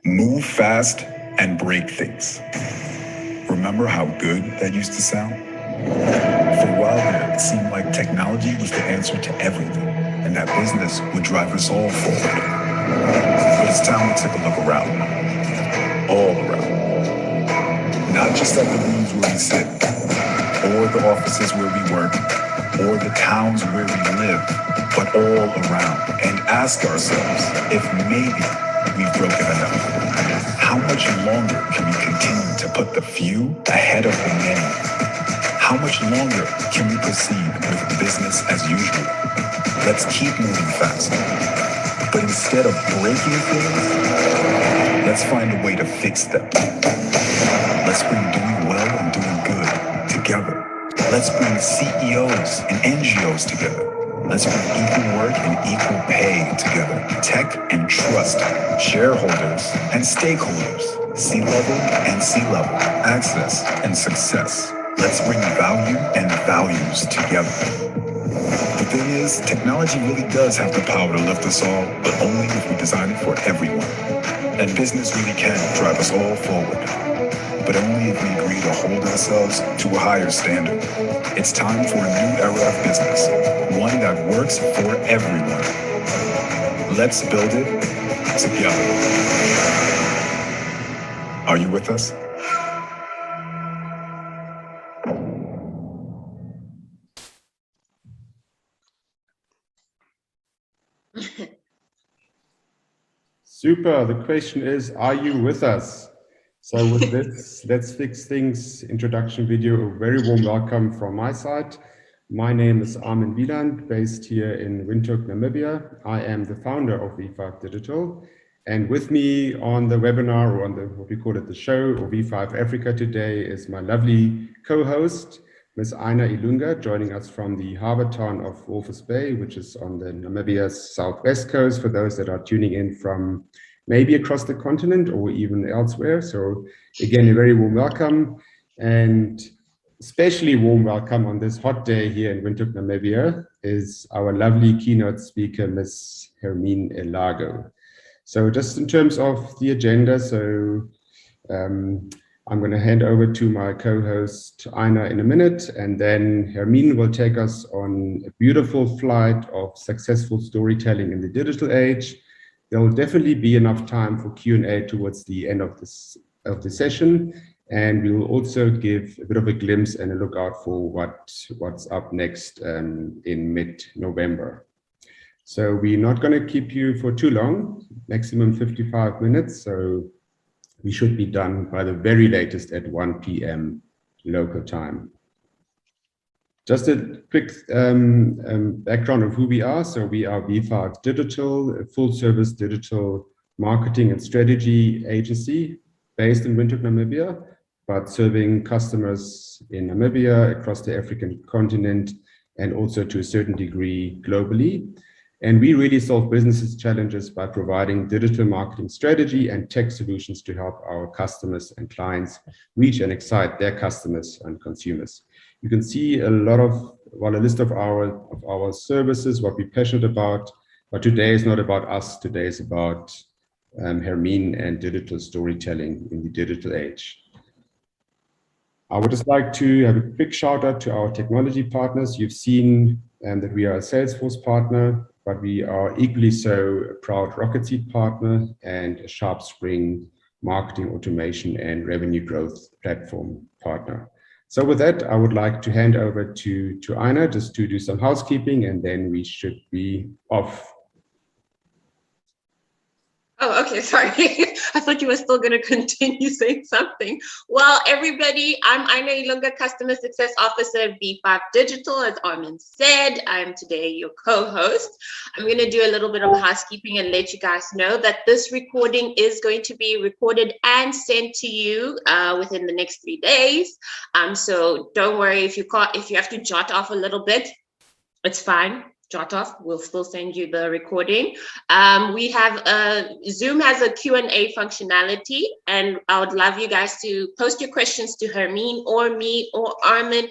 Move fast and break things. Remember how good that used to sound? For a while there, it seemed like technology was the answer to everything, and that business would drive us all forward. But it's time to take a look around, all around. Not just at the rooms where we sit, or the offices where we work, or the towns where we live, but all around. And ask ourselves if maybe we've broken enough. How much longer can we continue to put the few ahead of the many? How much longer can we proceed with business as usual? Let's keep moving fast. But instead of breaking things, let's find a way to fix them. Let's bring doing well and doing good together. Let's bring CEOs and NGOs together. Let's bring equal work and equal pay together. Tech and trust, shareholders and stakeholders, C-level and C-level, access and success. Let's bring value and values together. The thing is, technology really does have the power to lift us all, but only if we design it for everyone. And business really can drive us all forward, but only if we agree to hold ourselves to a higher standard. It's time for a new era of business, one that works for everyone. Let's build it together. Are you with us? Super. The question is, are you with us? So with this, let's fix things introduction video, a very warm welcome from my side. My name is Hermien Elago, based here in Windhoek, Namibia. I am the founder of V5 Digital. And with me on the webinar, or on the, what we call it, the show, or V5 Africa today, is my lovely co-host, Ms. Hermien Elago, joining us from the harbor town of Walvis Bay, which is on the Namibia's southwest coast, for those that are tuning in from maybe across the continent or even elsewhere. So again, a very warm welcome, and especially warm welcome on this hot day here in Windhoek, Namibia, is our lovely keynote speaker, Ms. Hermien Elago. So just in terms of the agenda, so I'm going to hand over to my co-host Aina in a minute, and then Hermien will take us on a beautiful flight of successful storytelling in the digital age. There will definitely be enough time for Q&A towards the end of the session, and we will also give a bit of a glimpse and a look out for what's up next in mid-November. So we're not going to keep you for too long, maximum 55 minutes. So we should be done by the very latest at 1 p.m. local time. Just a quick background of who we are. So we are V5 Digital, a full-service digital marketing and strategy agency based in Windhoek, Namibia, but serving customers in Namibia, across the African continent, and also to a certain degree globally. And we really solve businesses' challenges by providing digital marketing strategy and tech solutions to help our customers and clients reach and excite their customers and consumers. You can see a list of our services, what we're passionate about, but today is not about us. Today is about Hermien and digital storytelling in the digital age. I would just like to have a quick shout out to our technology partners. You've seen that we are a Salesforce partner, but we are equally so a proud Rocket Seed partner and a Sharp Spring marketing automation and revenue growth platform partner. So with that, I would like to hand over to Aina just to do some housekeeping, and then we should be off. Oh, okay, sorry. I thought you were still going to continue saying something. Well, everybody, I'm Hermien Elago, Customer Success Officer at V5 Digital. As Hermien said, I'm today your co-host. I'm going to do a little bit of housekeeping and let you guys know that this recording is going to be recorded and sent to you within the next 3 days. So don't worry if you have to jot off a little bit, it's fine. Jot off, we'll still send you the recording. We have Zoom has a Q&A functionality, and I would love you guys to post your questions to Hermien or me or Hermien,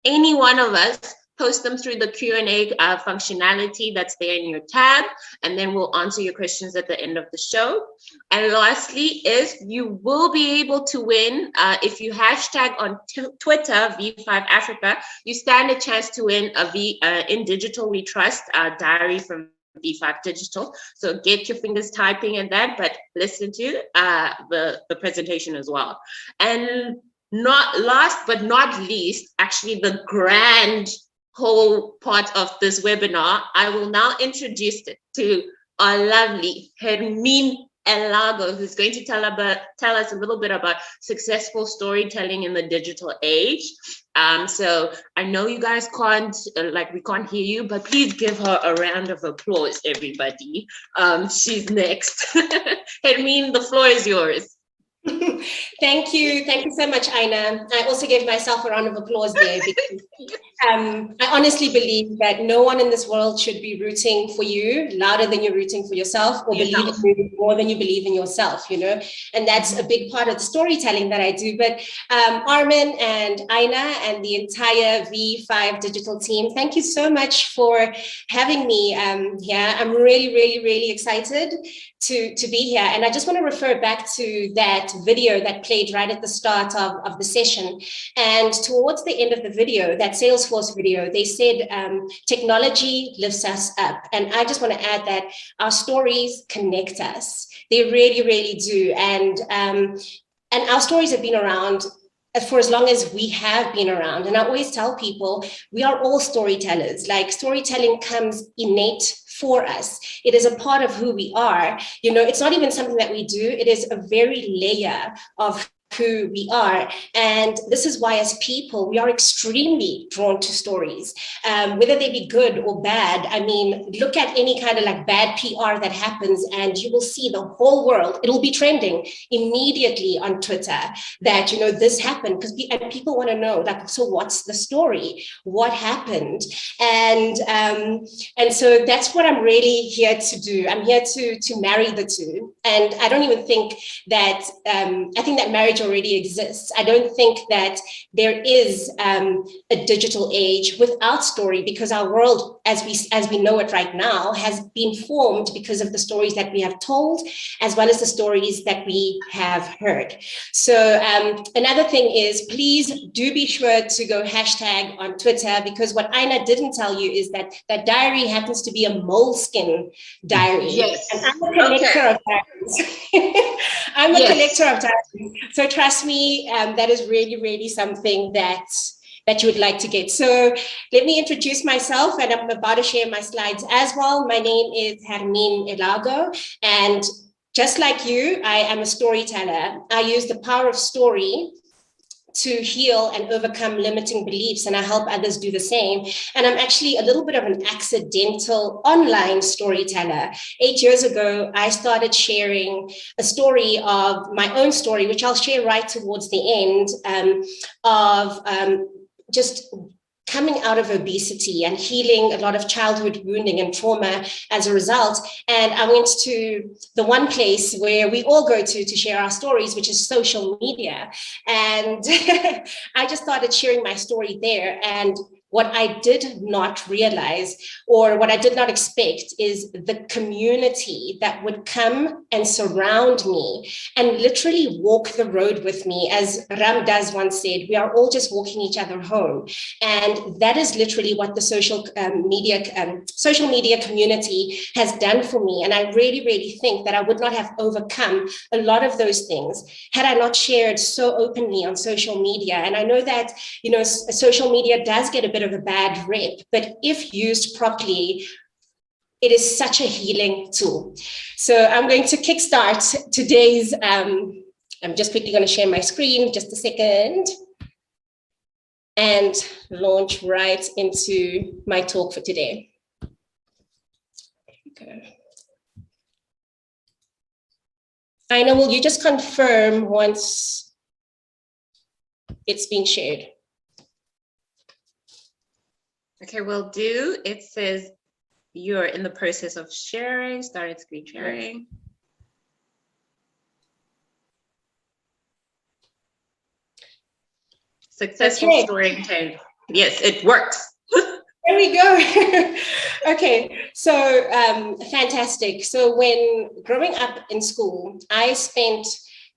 any one of us, post them through the Q&A functionality that's there in your tab, and then we'll answer your questions at the end of the show. And lastly is you will be able to win, if you hashtag on Twitter, V5 Africa, you stand a chance to win a In Digital We Trust diary from V5 Digital. So get your fingers typing at that, but listen to the presentation as well. And not last but not least, actually the grand whole part of this webinar, I will now introduce it to our lovely Hermien Elago, who's going to tell us a little bit about successful storytelling in the digital age. So I know you guys can't, we can't hear you, but please give her a round of applause, everybody. She's next. Hermien, the floor is yours. Thank you so much, Aina. I also gave myself a round of applause there because I honestly believe that no one in this world should be rooting for you louder than you're rooting for yourself, or believe in you more than you believe in yourself, you know, and that's a big part of the storytelling that I do. But Armin and Aina and the entire V5 digital team, thank you so much for having me here. I'm really excited to be here. And I just want to refer back to that video that played right at the start of the session. And towards the end of the video, that Salesforce video, they said technology lifts us up. And I just want to add that our stories connect us. They really do. And our stories have been around for as long as we have been around. And I always tell people, we are all storytellers. Like, storytelling comes innate for us. It is a part of who we are. You know, it's not even something that we do. It is a very layer of who we are. And this is why, as people, we are extremely drawn to stories, whether they be good or bad. I mean, look at any kind of like bad PR that happens and you will see the whole world, it'll be trending immediately on Twitter that, you know, this happened, because people want to know, like, so what's the story? What happened? And so that's what I'm really here to do. I'm here to marry the two. And I don't even think that, I think that marriage already exists. I don't think that there is a digital age without story, because our world as we know it right now has been formed because of the stories that we have told, as well as the stories that we have heard. So another thing is, please do be sure to go hashtag on Twitter, because what Aina didn't tell you is that that diary happens to be a moleskin diary. Yes. And I'm a collector of diaries. I'm a collector of diaries. So trust me, that is really something that you would like to get. So let me introduce myself, and I'm about to share my slides as well. My name is Hermien Elago, and just like you, I am a storyteller. I use the power of story to heal and overcome limiting beliefs, and I help others do the same. And I'm actually a little bit of an accidental online storyteller. 8 years ago, I started sharing a story of my own story, which I'll share right towards the end, of just coming out of obesity and healing a lot of childhood wounding and trauma as a result. And I went to the one place where we all go to share our stories, which is social media. And I just started sharing my story there. And what I did not realize, or what I did not expect, is the community that would come and surround me and literally walk the road with me. As Ram Dass once said, we are all just walking each other home. And that is literally what the social media community has done for me. And I really think that I would not have overcome a lot of those things had I not shared so openly on social media. And I know that, you know, social media does get a bit of a bad rep, but if used properly, it is such a healing tool. So I'm going to kickstart today's, I'm just quickly going to share my screen, just a second, and launch right into my talk for today. Okay. Aina, will you just confirm once it's been shared? Okay, will do. It says you're in the process of sharing, started screen sharing. Successful storytelling. Yes, it works. There we go. Okay, so fantastic. So when growing up in school, I spent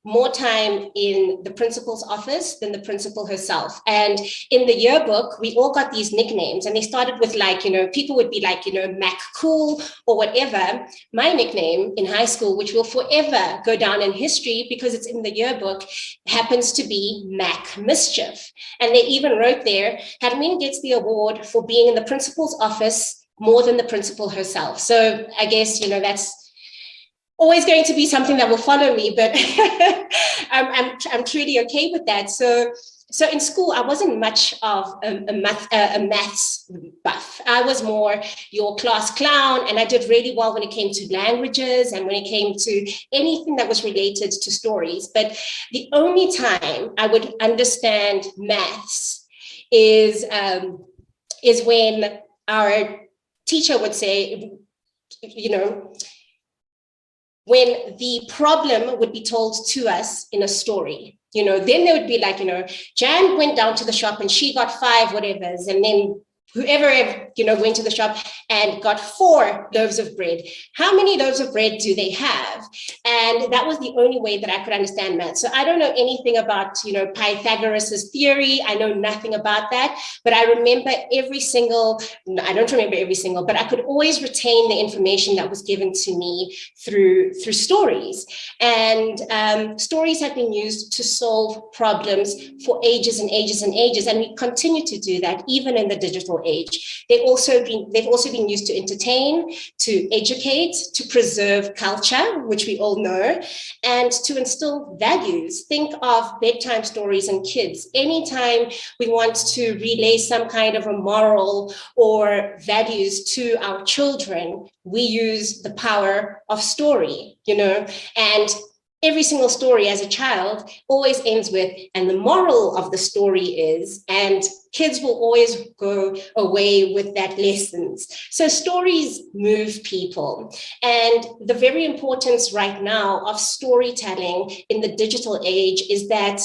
more time in the principal's office than the principal herself. And in the yearbook, we all got these nicknames, and they started with like, people would be like, Mac Cool or whatever. My nickname in high school, which will forever go down in history because it's in the yearbook, happens to be Mac Mischief. And they even wrote there, Hermien gets the award for being in the principal's office more than the principal herself. So I guess, that's always going to be something that will follow me, but I'm truly okay with that. So in school, I wasn't much of a maths buff. I was more your class clown, and I did really well when it came to languages and when it came to anything that was related to stories. But the only time I would understand maths is when our teacher would say, when the problem would be told to us in a story, then they would be like, Jan went down to the shop and she got 5 whatevers, and then whoever, went to the shop and got 4 loaves of bread. How many loaves of bread do they have? And that was the only way that I could understand math. So I don't know anything about, Pythagoras's theory. I know nothing about that, but I remember I don't remember every single, but I could always retain the information that was given to me through stories. And stories have been used to solve problems for ages and ages and ages. And we continue to do that even in the digital age. They've also been used to entertain, to educate, to preserve culture, which we all know, and to instill values. Think of bedtime stories in kids. Anytime we want to relay some kind of a moral or values to our children, we use the power of story, and every single story as a child always ends with, and the moral of the story is, and kids will always go away with that lessons. So stories move people. And the very importance right now of storytelling in the digital age is that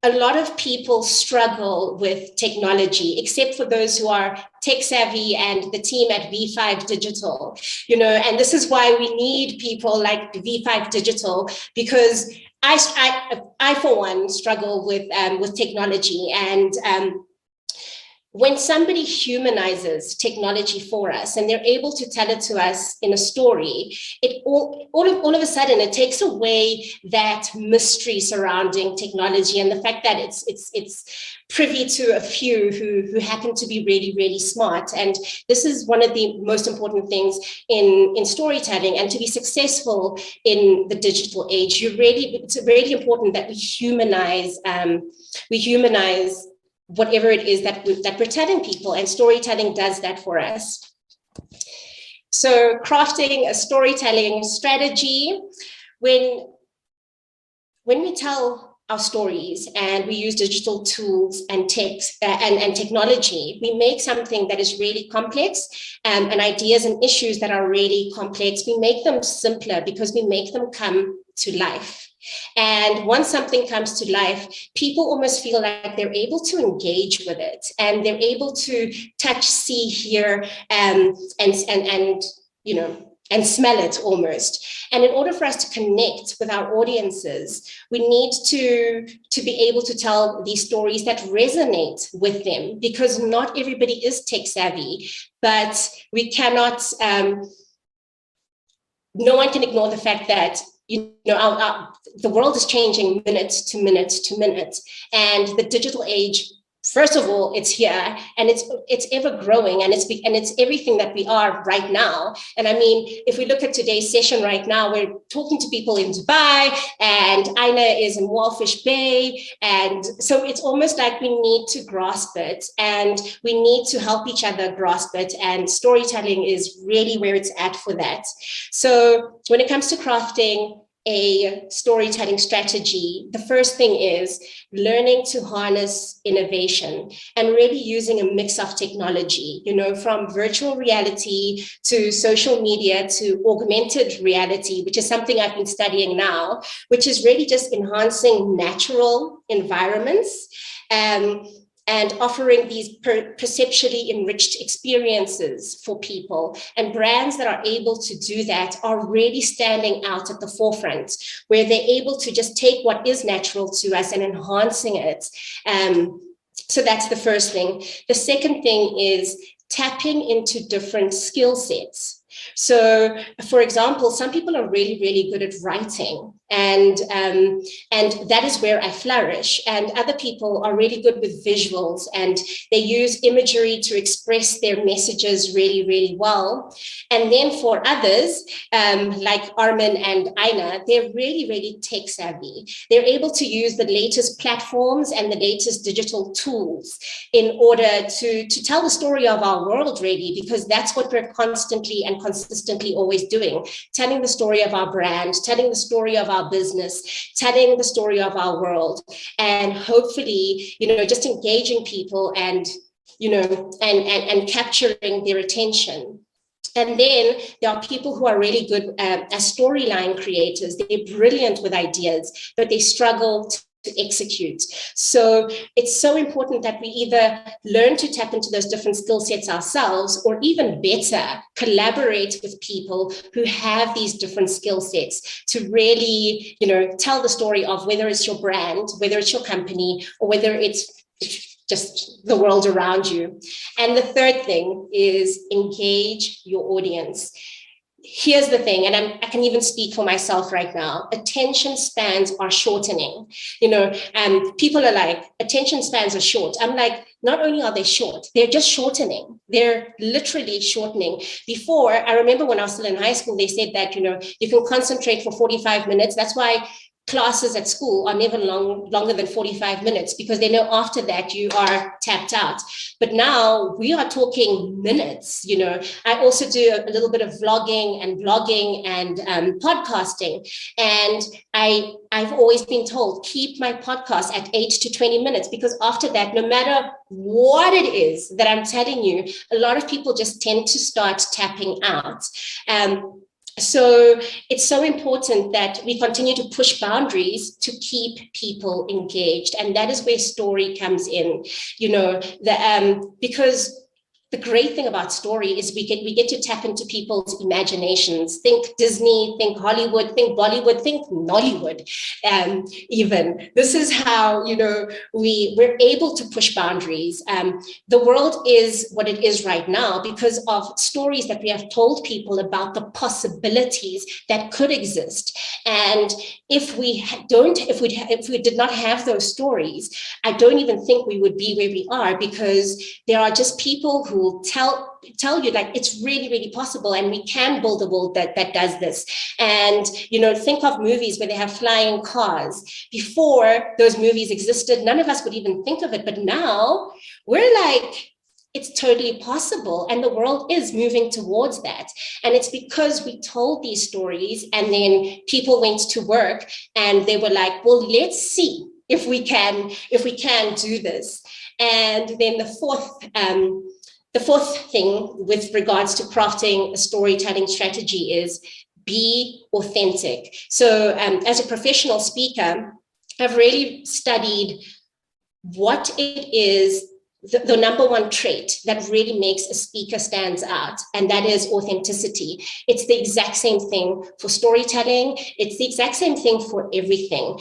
a lot of people struggle with technology, except for those who are tech savvy and the team at V5 Digital, and this is why we need people like V5 Digital, because I for one, struggle with technology. And when somebody humanizes technology for us and they're able to tell it to us in a story, it all of a sudden it takes away that mystery surrounding technology and the fact that it's privy to a few who happen to be really, really smart. And this is one of the most important things in storytelling. And to be successful in the digital age, it's really important that we humanize whatever it is that we're telling people, and storytelling does that for us. So crafting a storytelling strategy, when we tell our stories and we use digital tools and text and technology, we make something that is really complex, and ideas and issues that are really complex, we make them simpler because we make them come to life. And once something comes to life, people almost feel like they're able to engage with it, and they're able to touch, see, hear, and smell it almost. And in order for us to connect with our audiences, we need to be able to tell these stories that resonate with them, because not everybody is tech savvy, but we cannot, no one can ignore the fact that the world is changing minute to minute to minute, and the digital age, first of all, it's here, and it's ever growing, and it's everything that we are right now. And I mean, if we look at today's session right now, we're talking to people in Dubai, and Aina is in Walfish Bay, and so it's almost like we need to grasp it, and we need to help each other grasp it, and storytelling is really where it's at for that. So when it comes to crafting a storytelling strategy, the first thing is learning to harness innovation and really using a mix of technology, from virtual reality to social media to augmented reality, which is something I've been studying now, which is really just enhancing natural environments. and offering these perceptually enriched experiences for people. And brands that are able to do that are really standing out at the forefront, where they're able to just take what is natural to us and enhancing it. So that's the first thing. The second thing is tapping into different skill sets. So, for example, some people are really, really good at writing, and that is where I flourish. And other people are really good with visuals, and they use imagery to express their messages really, really well. And then for others, like Armin and Aina, they're really, really tech savvy. They're able to use the latest platforms and the latest digital tools in order to tell the story of our world, really, because that's what we're constantly and consistently always doing, telling the story of our brand, telling the story of our business, telling the story of our world, and hopefully, just engaging people and, and capturing their attention. And then there are people who are really good as storyline creators. They're brilliant with ideas, but they struggle to execute. So it's so important that we either learn to tap into those different skill sets ourselves, or even better, collaborate with people who have these different skill sets to really, tell the story of whether it's your brand, whether it's your company, or whether it's just the world around you. And the third thing is engage your audience. Here's the thing, and I can even speak for myself right now. Attention spans are shortening. People are like, attention spans are short. I'm like, not only are they short, they're just shortening. They're literally shortening. Before, I remember when I was still in high school, they said that, you can concentrate for 45 minutes. That's why classes at school are never longer than 45 minutes, because they know after that you are tapped out. But now we are talking minutes. I also do a little bit of vlogging and blogging and podcasting. And I've always been told, keep my podcast at 8 to 20 minutes, because after that, no matter what it is that I'm telling you, a lot of people just tend to start tapping out. So it's so important that we continue to push boundaries to keep people engaged. And that is where story comes in, because the great thing about story is we get to tap into people's imaginations. Think Disney, think Hollywood, think Bollywood, think Nollywood. Even this is how we're able to push boundaries. The world is what it is right now because of stories that we have told people about the possibilities that could exist. And if we did not have those stories, I don't even think we would be where we are, because there are just people who will tell you like it's really, really possible, and we can build a world that does this. And think of movies where they have flying cars. Before those movies existed, none of us would even think of it, but now we're like, it's totally possible, and the world is moving towards that. And it's because we told these stories, and then people went to work and they were like, well, let's see if we can do this. And then the fourth thing with regards to crafting a storytelling strategy is be authentic. So as a professional speaker, I've really studied what it is, the number one trait that really makes a speaker stands out, and that is authenticity. It's the exact same thing for storytelling. It's the exact same thing for everything.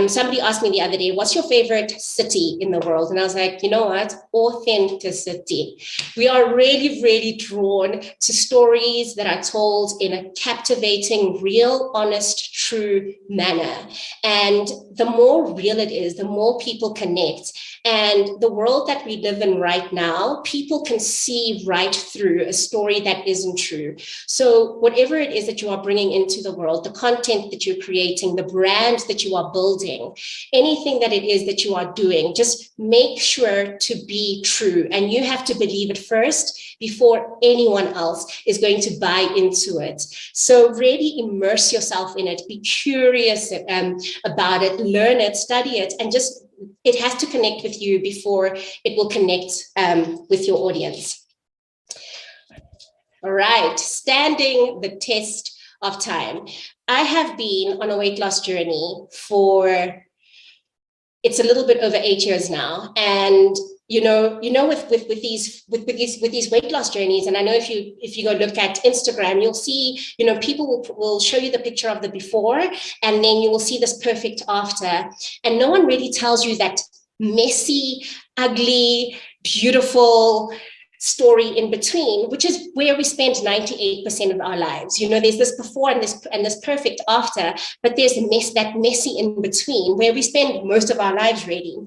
Somebody asked me the other day, what's your favorite city in the world? And I was like, you know what? Authenticity. We are really, really drawn to stories that are told in a captivating, real, honest, true manner. And the more real it is, the more people connect. And the world that we live in right now, people can see right through a story that isn't true. So whatever it is that you are bringing into the world, the content that you're creating, the brand that you are building, anything that it is that you are doing, just make sure to be true. And you have to believe it first before anyone else is going to buy into it. So really immerse yourself in it, be curious about it, learn it, study it, and just it has to connect with you before it will connect with your audience. All right, standing the test of time. I have been on a weight loss journey for, it's a little bit over 8 years now. And with these weight loss journeys, and I know if you go look at Instagram, you'll see, people will show you the picture of the before, and then you will see this perfect after, and no one really tells you that messy, ugly, beautiful story in between, which is where we spend 98% of our lives. There's this before and this perfect after, but there's that messy in between where we spend most of our lives really.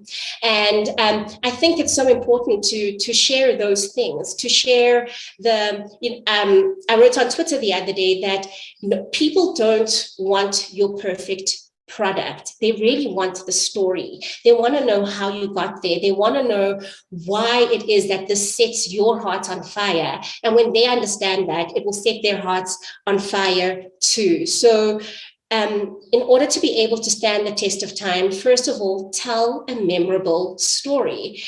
And I think it's so important to share those things, to share I wrote on Twitter the other day that people don't want your perfect product. They really want the story. They want to know how you got there. They want to know why it is that this sets your heart on fire. And when they understand that, it will set their hearts on fire too. So in order to be able to stand the test of time, first of all, tell a memorable story.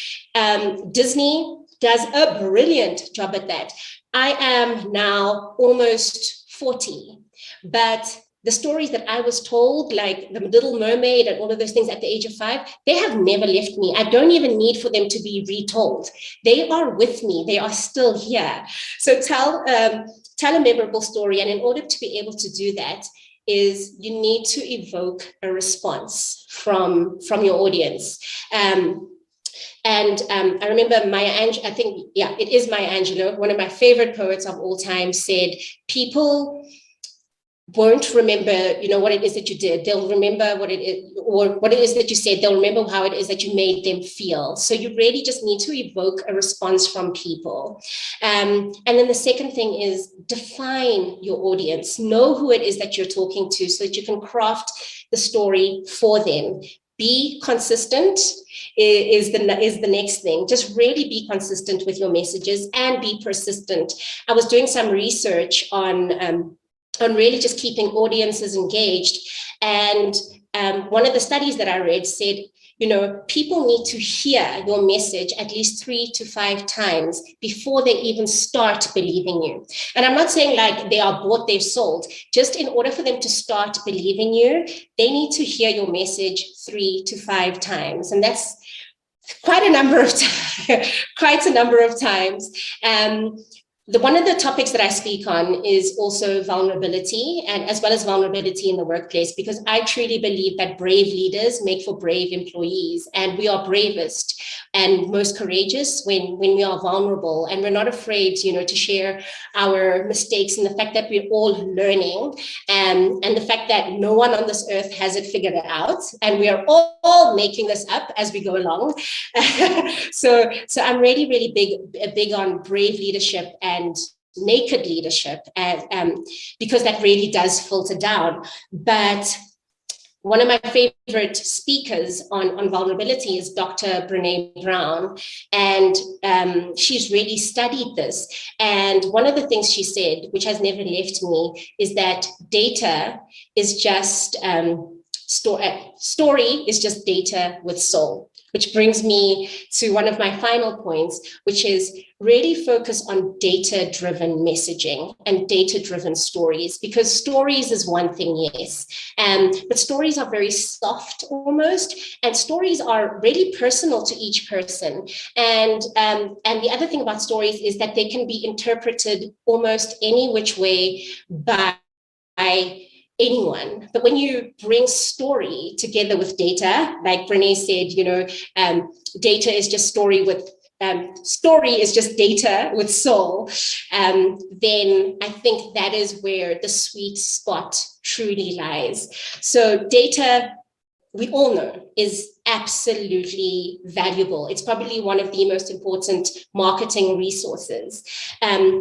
Disney does a brilliant job at that. I am now almost 40, but the stories that I was told, like The Little Mermaid and all of those things at the age of 5, they have never left me. I don't even need for them to be retold. They are with me. They are still here. So tell a memorable story. And in order to be able to do that, is you need to evoke a response from your audience. And I remember Maya Angelou, I think, yeah, it is Maya Angelou, one of my favorite poets of all time, said, people won't remember, what it is that you did. They'll remember what it is, or what it is that you said. They'll remember how it is that you made them feel. So you really just need to evoke a response from people. And then the second thing is define your audience. Know who it is that you're talking to so that you can craft the story for them. Be consistent is the next thing. Just really be consistent with your messages and be persistent. I was doing some research on really just keeping audiences engaged. And one of the studies that I read said, people need to hear your message at least 3 to 5 times before they even start believing you. And I'm not saying like they are bought, they've sold. Just in order for them to start believing you, they need to hear your message 3 to 5 times. And that's quite a number of times. One of the topics that I speak on is also vulnerability, and as well as vulnerability in the workplace, because I truly believe that brave leaders make for brave employees, and we are bravest and most courageous when we are vulnerable, and we're not afraid, to share our mistakes and the fact that we're all learning, and the fact that no one on this earth has it figured out, and we are all making this up as we go along. So I'm really, really big on brave leadership and naked leadership, because that really does filter down. But one of my favorite speakers on vulnerability is Dr. Brené Brown, and she's really studied this. And one of the things she said, which has never left me, is that data is just story is just data with soul. Which brings me to one of my final points, which is really focus on data-driven messaging and data-driven stories, because stories is one thing, yes, but stories are very soft almost, and stories are really personal to each person. And the other thing about stories is that they can be interpreted almost any which way by anyone. But when you bring story together with data, like Brené said, data is just story is just data with soul, then I think that is where the sweet spot truly lies. So data, we all know, is absolutely valuable. It's probably one of the most important marketing resources,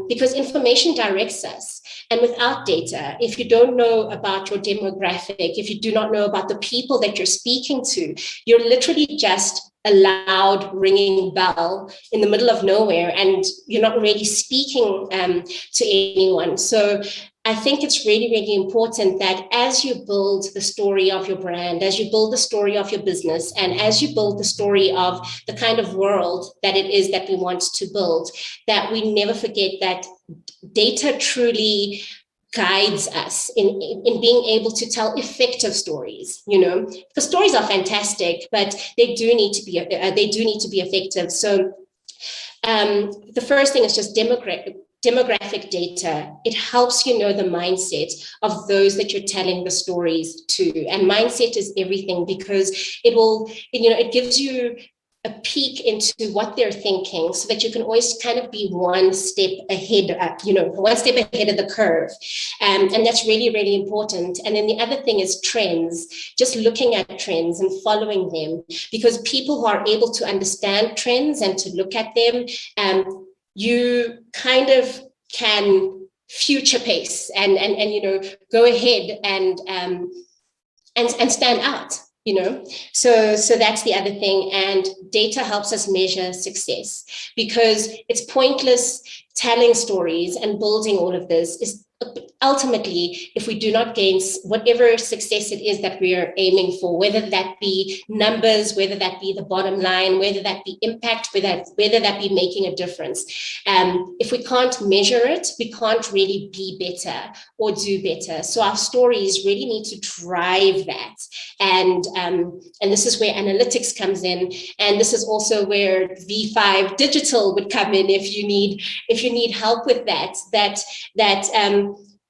because information directs us. And without data, if you don't know about your demographic, if you do not know about the people that you're speaking to, you're literally just a loud ringing bell in the middle of nowhere, and you're not really speaking to anyone. So I think it's really, really important that as you build the story of your brand, as you build the story of your business, and as you build the story of the kind of world that it is that we want to build, that we never forget that data truly guides us in being able to tell effective stories. The stories are fantastic, but they do need to be effective. So the first thing is just demographic data. It helps you know the mindset of those that you're telling the stories to, and mindset is everything, because it gives you a peek into what they're thinking, so that you can always kind of be one step ahead of the curve. And that's really, really important. And then the other thing is trends, just looking at trends and following them, because people who are able to understand trends and to look at them, you kind of can future pace and go ahead and stand out. So that's the other thing. And data helps us measure success, because it's pointless telling stories and building all of this is ultimately, if we do not gain whatever success it is that we are aiming for, whether that be numbers, whether that be the bottom line, whether that be impact, whether that be making a difference. If we can't measure it, we can't really be better or do better. So our stories really need to drive that. And this is where analytics comes in. And this is also where V5 Digital would come in if you need help with that.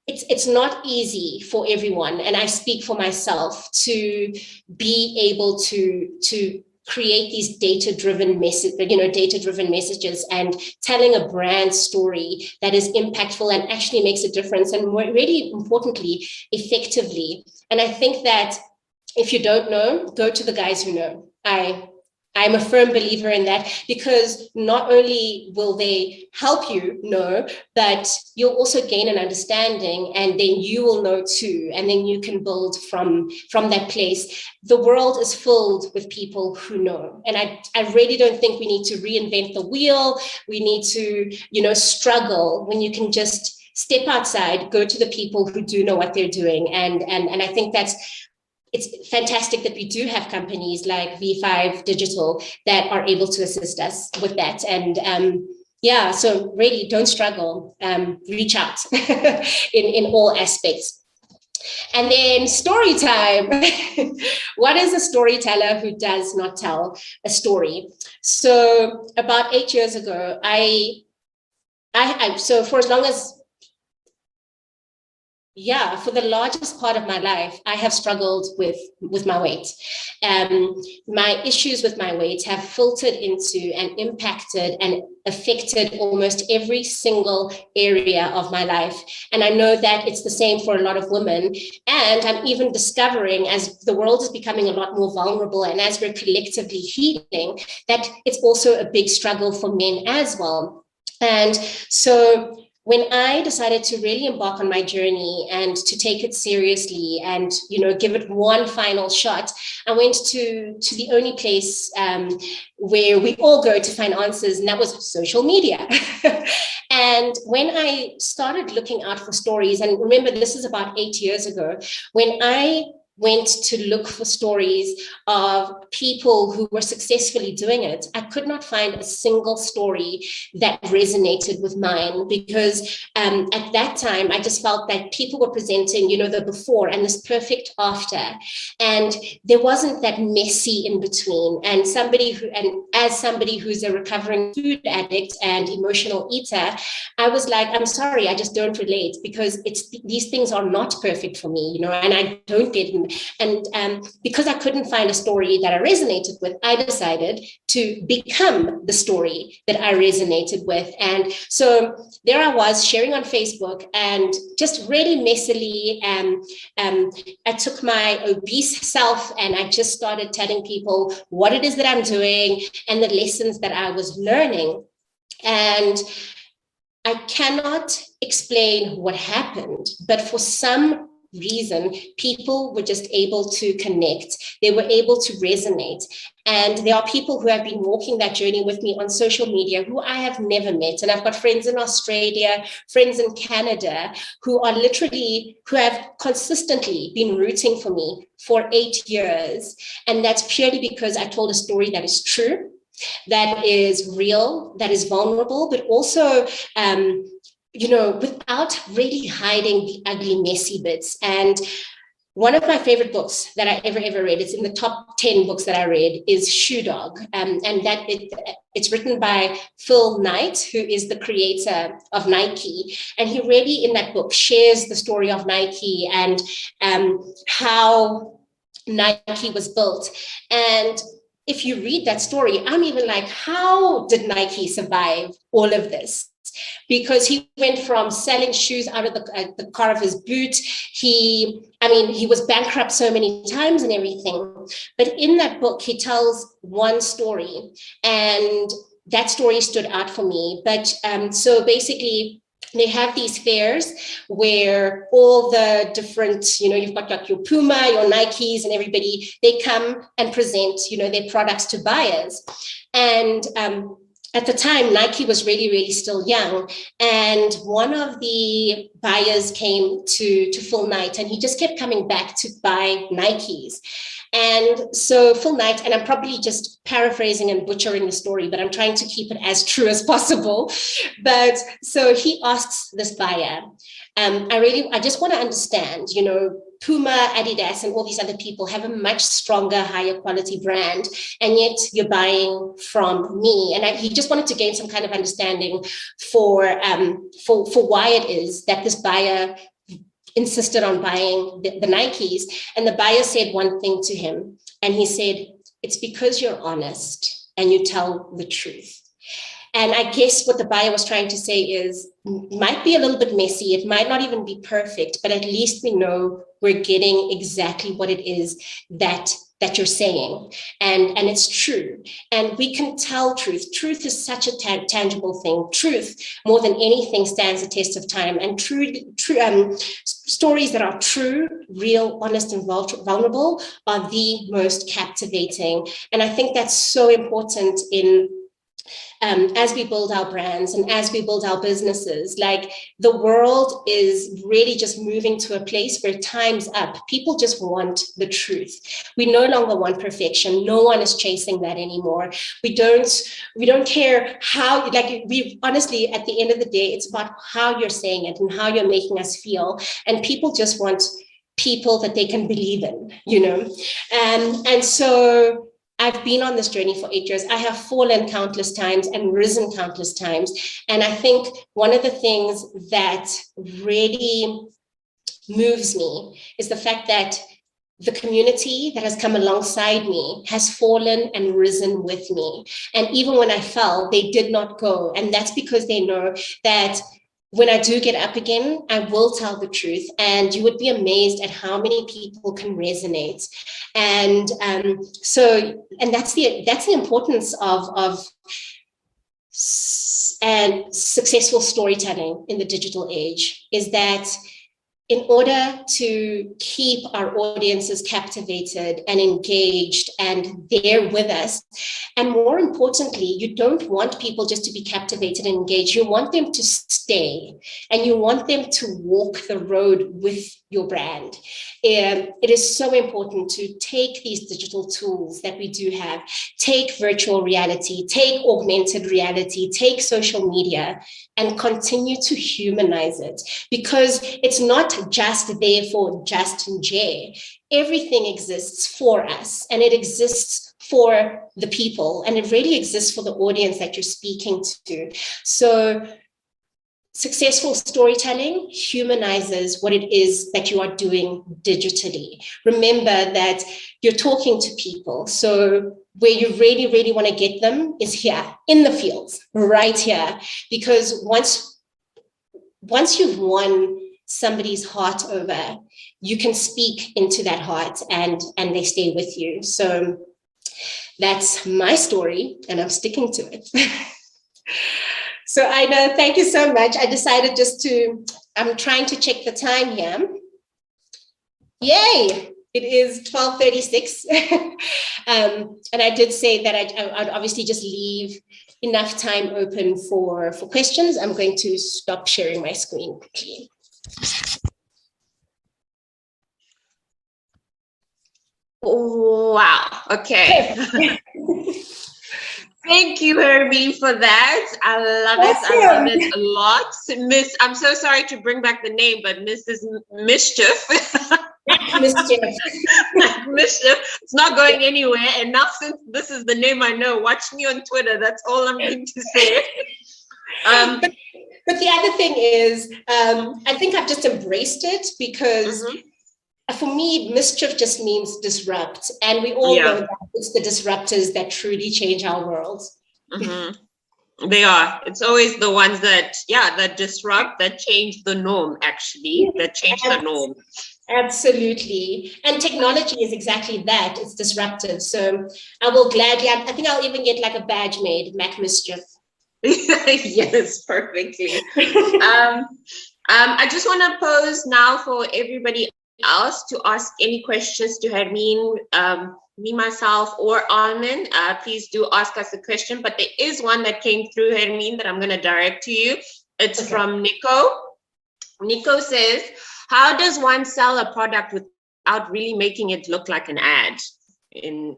It's not easy for everyone, and I speak for myself, to be able to create these data-driven messages and telling a brand story that is impactful and actually makes a difference, and really importantly, effectively. And I think that if you don't know, go to the guys who know. I'm a firm believer in that, because not only will they help you know, but you'll also gain an understanding, and then you will know too, and then you can build from that place. The world is filled with people who know, and I really don't think we need to reinvent the wheel. We need to, struggle when you can just step outside, go to the people who do know what they're doing, and I think it's fantastic that we do have companies like V5 Digital that are able to assist us with that. And so really don't struggle, reach out in all aspects. And then story time. What is a storyteller who does not tell a story? So about 8 years ago, so for as long as, for the largest part of my life, I have struggled with my weight. My issues with my weight have filtered into and impacted and affected almost every single area of my life. And I know that it's the same for a lot of women. And I'm even discovering, as the world is becoming a lot more vulnerable and as we're collectively healing, that it's also a big struggle for men as well. And so when I decided to really embark on my journey and to take it seriously and, give it one final shot, I went to the only place where we all go to find answers, and that was social media. And when I started looking out for stories, and remember, this is about 8 years ago, when I went to look for stories of people who were successfully doing it, I could not find a single story that resonated with mine, because at that time, I just felt that people were presenting, the before and this perfect after, and there wasn't that messy in between. And as somebody who's a recovering food addict and emotional eater, I was like, I'm sorry, I just don't relate, because these things are not perfect for me, and I don't get them. And because I couldn't find a story that I resonated with, I decided to become the story that I resonated with. And so there I was sharing on Facebook, and just really messily, I took my obese self and I just started telling people what it is that I'm doing and the lessons that I was learning. And I cannot explain what happened, but for some reason, people were just able to connect. They were able to resonate. And there are people who have been walking that journey with me on social media who I have never met. And I've got friends in Australia, friends in Canada, who have consistently been rooting for me for 8 years. And that's purely because I told a story that is true, that is real, that is vulnerable, but also without really hiding the ugly, messy bits. And one of my favorite books that I ever read, it's in the top 10 books that I read, is Shoe Dog. And it's written by Phil Knight, who is the creator of Nike. And he really, in that book, shares the story of Nike and how Nike was built. And if you read that story, I'm even like, how did Nike survive all of this? Because he went from selling shoes out of the car of his boot. He was bankrupt so many times and everything. But in that book, he tells one story, and that story stood out for me. But so basically, they have these fairs where all the different, you've got like your Puma, your Nikes, and everybody, they come and present, their products to buyers. And at the time, Nike was really, really still young. And one of the buyers came to Phil Knight, and he just kept coming back to buy Nikes. And so Phil Knight, and I'm probably just paraphrasing and butchering the story, but I'm trying to keep it as true as possible. But so he asks this buyer, I just want to understand, Puma, Adidas, and all these other people have a much stronger, higher quality brand, and yet you're buying from me. And he just wanted to gain some kind of understanding for why it is that this buyer insisted on buying the Nikes. And the buyer said one thing to him, and he said, "It's because you're honest and you tell the truth." And I guess what the buyer was trying to say is, might be a little bit messy, it might not even be perfect, but at least we know we're getting exactly what it is that you're saying. And it's true. And we can tell truth. Truth is such a tangible thing. Truth, more than anything, stands the test of time. And stories that are true, real, honest, and vulnerable are the most captivating. And I think that's so important in as we build our brands and as we build our businesses. Like, the world is really just moving to a place where time's up. People just want the truth. We no longer want perfection. No one is chasing that anymore. We don't care how, we honestly, at the end of the day, it's about how you're saying it and how you're making us feel. And people just want people that they can believe in, and so I've been on this journey for 8 years. I have fallen countless times and risen countless times. And I think one of the things that really moves me is the fact that the community that has come alongside me has fallen and risen with me. And even when I fell, they did not go. And that's because they know that when I do get up again, I will tell the truth, and you would be amazed at how many people can resonate. And so that's the importance of and successful storytelling in the digital age, is that in order to keep our audiences captivated and engaged and there with us, and more importantly, you don't want people just to be captivated and engaged. You want them to stay, and you want them to walk the road with your brand. It is so important to take these digital tools that we do have, take virtual reality, take augmented reality, take social media, and continue to humanize it, because it's not just there for Justin J. Everything exists for us, and it exists for the people, and it really exists for the audience that you're speaking to. So successful storytelling humanizes what it is that you are doing digitally. Remember that you're talking to people. So where you really, really want to get them is here in the fields, right here. Because once you've won somebody's heart over, you can speak into that heart and they stay with you. So that's my story, and I'm sticking to it. So Ina, thank you so much. I decided I'm trying to check the time here. Yay, it is 12:36. And I did say that I'd obviously just leave enough time open for questions. I'm going to stop sharing my screen quickly. Wow, okay. Thank you, Hermie, for that. I love it. I love it a lot. I'm so sorry to bring back the name, but Mrs. Mischief. Mischief. Mischief. It's not going anywhere. And now, since this is the name I know, watch me on Twitter. That's all I'm going to say. But the other thing is, I think I've just embraced it because for me, mischief just means disrupt. And we all know that it's the disruptors that truly change our world. They are. It's always the ones that, that disrupt, that change the norm, actually, that change the norm. Absolutely. And technology is exactly that. It's disruptive. So I will gladly, I think I'll even get like a badge made, Mac Mischief. Yes, perfectly. I just want to pose now for everybody else to ask any questions to Hermien, me, myself, or Armin. Please do ask us a question, but there is one that came through, Hermien, that I'm going to direct to you. It's from Nico. Nico says, how does one sell a product without really making it look like an ad in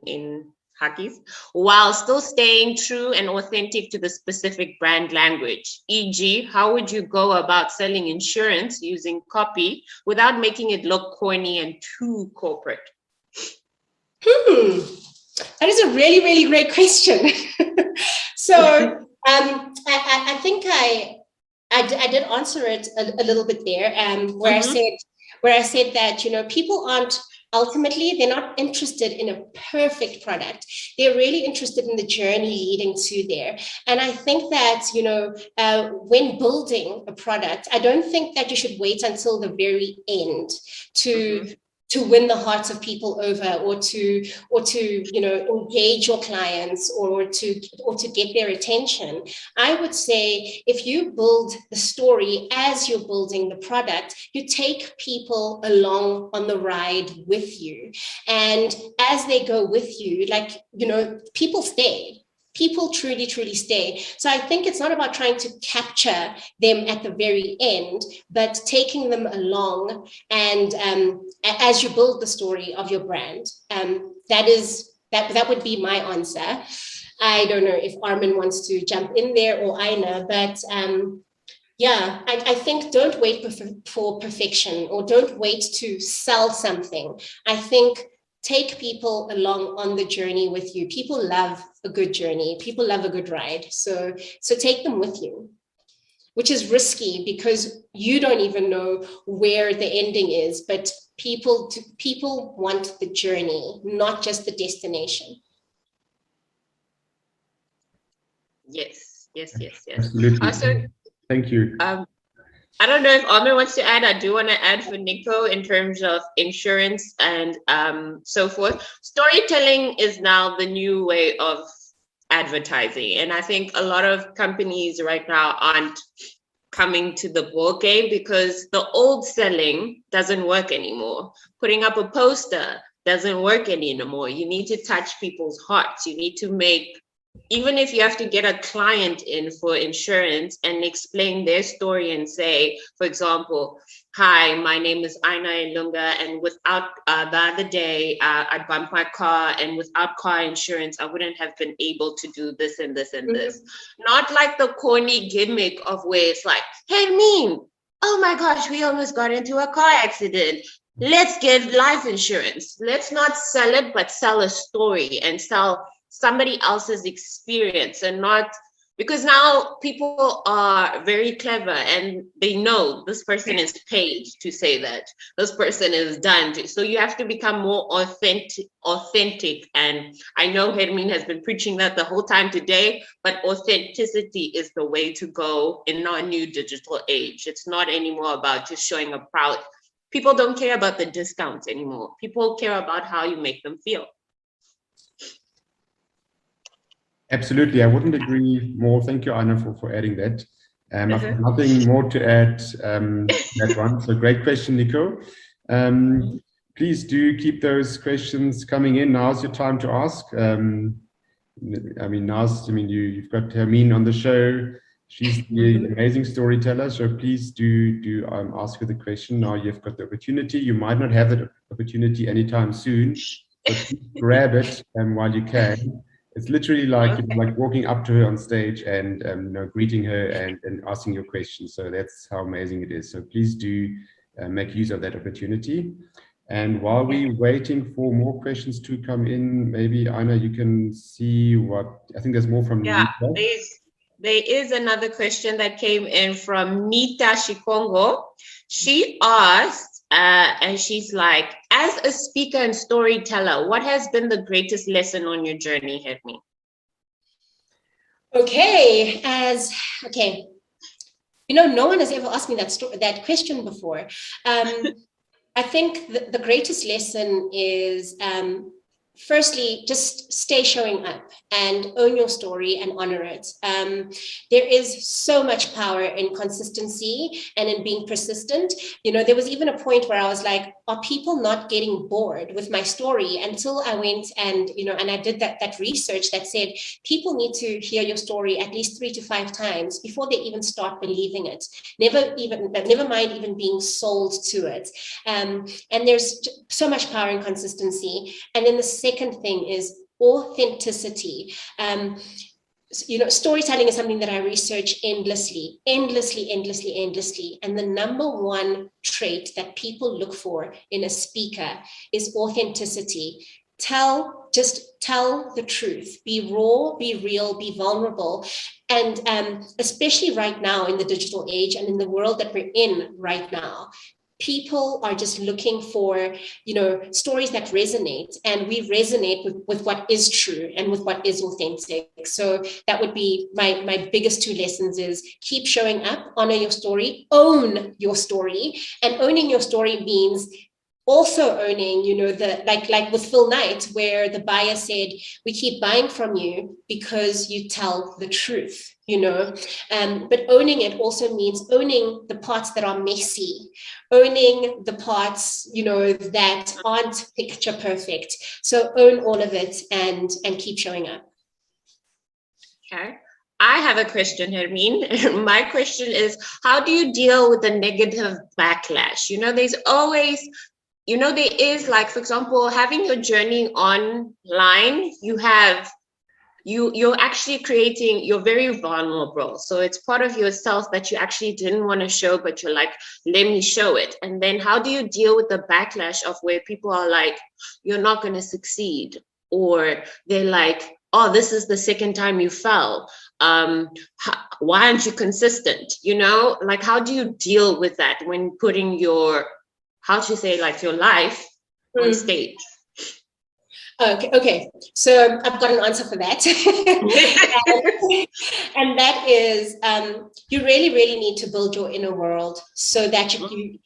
Hakkies, while still staying true and authentic to the specific brand language? E.g., how would you go about selling insurance using copy without making it look corny and too corporate? That is a really, really great question. So I think I did answer it a little bit there, where I said that, you know, people aren't ultimately, they're not interested in a perfect product. They're really interested in the journey leading to there. And I think that, you know, when building a product, I don't think that you should wait until the very end to win the hearts of people over, or to you know, engage your clients, or to get their attention. I would say if you build the story as you're building the product, you take people along on the ride with you, and as they go with you, like, you know, people stay. People truly, truly stay. So I think it's not about trying to capture them at the very end, but taking them along, and as you build the story of your brand. That would be my answer. I don't know if Armin wants to jump in there, or Aina, but yeah, I think don't wait for perfection, or don't wait to sell something. I think take people along on the journey with you. People love a good journey. People love a good ride. So take them with you, which is risky because you don't even know where the ending is, but people want the journey, not just the destination. Yes. Absolutely. Also, thank you. I don't know if Armin wants to add. I do want to add for Nico in terms of insurance and so forth. Storytelling is now the new way of advertising. And I think a lot of companies right now aren't coming to the ball game because the old selling doesn't work anymore. Putting up a poster doesn't work anymore. You need to touch people's hearts. You need to make, even if you have to get a client in for insurance and explain their story and say, for example, hi, my name is Aina Ilunga, and without the other day, I bumped my car, and without car insurance, I wouldn't have been able to do this and this and this. Not like the corny gimmick of where it's like, hey, Hermien, oh my gosh, we almost got into a car accident. Let's get life insurance. Let's not sell it, but sell a story and sell somebody else's experience, and not, because now people are very clever and they know this person is paid to say that, this person is done to, so you have to become more authentic. And I know Hermien has been preaching that the whole time today, but authenticity is the way to go in our new digital age. It's not anymore about just showing a proud, people don't care about the discounts anymore. People care about how you make them feel. Absolutely, I wouldn't agree more. Thank you, Anna, for adding that. I've got nothing more to add that one. So great question, Nico. Please do keep those questions coming in. Now's your time to ask. You've got Hermien on the show. She's the amazing storyteller. So please do ask her the question. Now you've got the opportunity. You might not have that opportunity anytime soon, but grab it while you can. It's literally like, like walking up to her on stage and greeting her and asking your questions. So that's how amazing it is. So please do make use of that opportunity. And while we're waiting for more questions to come in, maybe Anna, you can see what I think there's more from there is another question that came in from Nita Shikongo. She asked, and she's like, as a speaker and storyteller, what has been the greatest lesson on your journey, Hermien? Okay, no one has ever asked me that question before. I think the greatest lesson is, firstly, just stay showing up and own your story and honor it. There is so much power in consistency and in being persistent. There was even a point where I was like, are people not getting bored with my story? Until I went and I did that research that said people need to hear your story at least 3 to 5 times before they even start believing it. Never mind even being sold to it. And there's so much power in consistency. And then the second thing is authenticity. Storytelling is something that I research endlessly. And the number one trait that people look for in a speaker is authenticity. Just tell the truth. Be raw, be real, be vulnerable. And especially right now in the digital age and in the world that we're in right now, people are just looking for, stories that resonate, and we resonate with what is true and with what is authentic. So that would be my biggest 2 lessons is keep showing up, honor your story, own your story. And owning your story means also owning, like with Phil Knight, where the buyer said, we keep buying from you because you tell the truth. But owning it also means owning the parts that are messy, owning the parts, that aren't picture perfect. So own all of it and keep showing up. Okay. I have a question, Hermien. My question is, how do you deal with the negative backlash? There's always, there is, like, for example, having your journey online, you're actually you're very vulnerable. So it's part of yourself that you actually didn't want to show, but you're like, let me show it. And then how do you deal with the backlash of where people are like, you're not going to succeed? Or they're like, oh, this is the second time you fell. Why aren't you consistent? Like, how do you deal with that when putting your, your life on stage? Okay. So I've got an answer for that. and that is, you really, really need to build your inner world so that you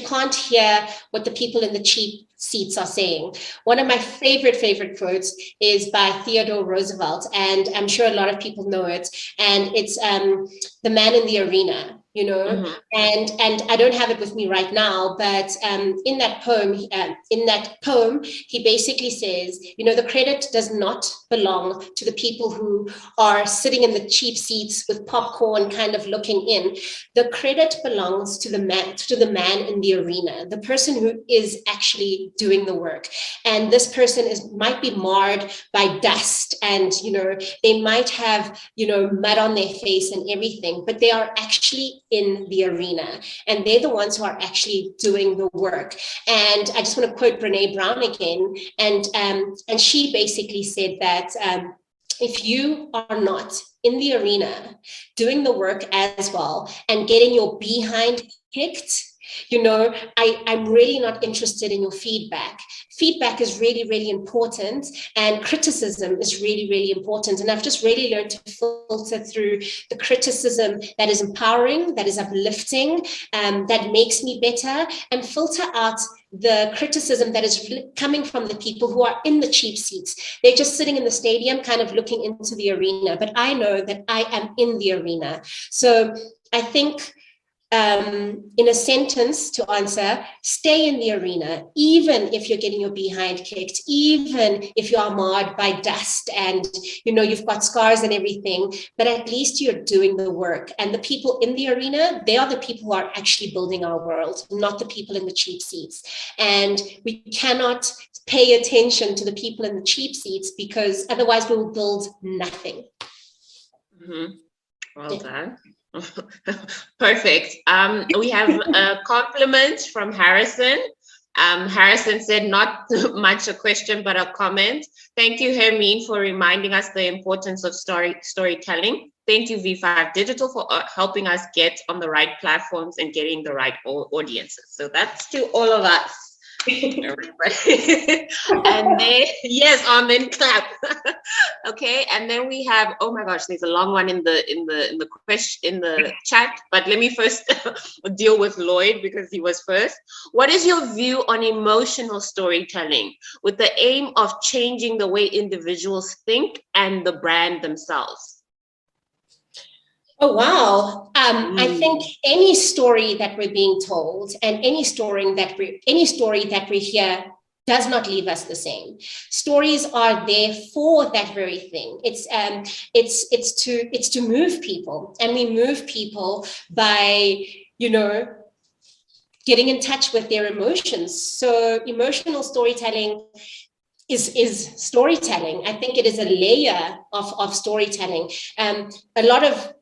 can't hear what the people in the cheap seats are saying. One of my favorite quotes is by Theodore Roosevelt, and I'm sure a lot of people know it. And it's The Man in the Arena. And I don't have it with me right now, but in that poem, he basically says, the credit does not belong to the people who are sitting in the cheap seats with popcorn kind of looking in. The credit belongs to the man in the arena, the person who is actually doing the work. And this person might be marred by dust, and they might have mud on their face and everything, but they are actually in the arena, and they're the ones who are actually doing the work. And I just want to quote Brene Brown again, and she basically said that if you are not in the arena doing the work as well and getting your behind kicked, I'm really not interested in your feedback. Feedback is really, really important, and criticism is really, really important. And I've just really learned to filter through the criticism that is empowering, that is uplifting, that makes me better, and filter out the criticism that is coming from the people who are in the cheap seats. They're just sitting in the stadium kind of looking into the arena, but I know that I am in the arena. So I think in a sentence to answer, stay in the arena, even if you're getting your behind kicked, even if you are marred by dust and, you know, you've got scars and everything, but at least you're doing the work. And the people in the arena, they are the people who are actually building our world, not the people in the cheap seats. And we cannot pay attention to the people in the cheap seats, because otherwise we will build nothing. Mm-hmm. Well done. Perfect. We have a compliment from Harrison. Harrison said, not much a question, but a comment. Thank you, Hermien, for reminding us the importance of storytelling. Thank you, V5 Digital, for helping us get on the right platforms and getting the right audiences. So that's to all of us. Everybody. And then, yes, amen, clap. Okay, and then we have, oh my gosh, there's a long one in the question in the chat, but let me first deal with Lloyd because he was first. What is your view on emotional storytelling with the aim of changing the way individuals think and the brand themselves? Oh, wow. I think any story that we're being told and any story that we hear does not leave us the same. Stories are there for that very thing. It's to move people, and we move people by, you know, getting in touch with their emotions. So emotional storytelling is storytelling. I think it is a layer of storytelling. A lot of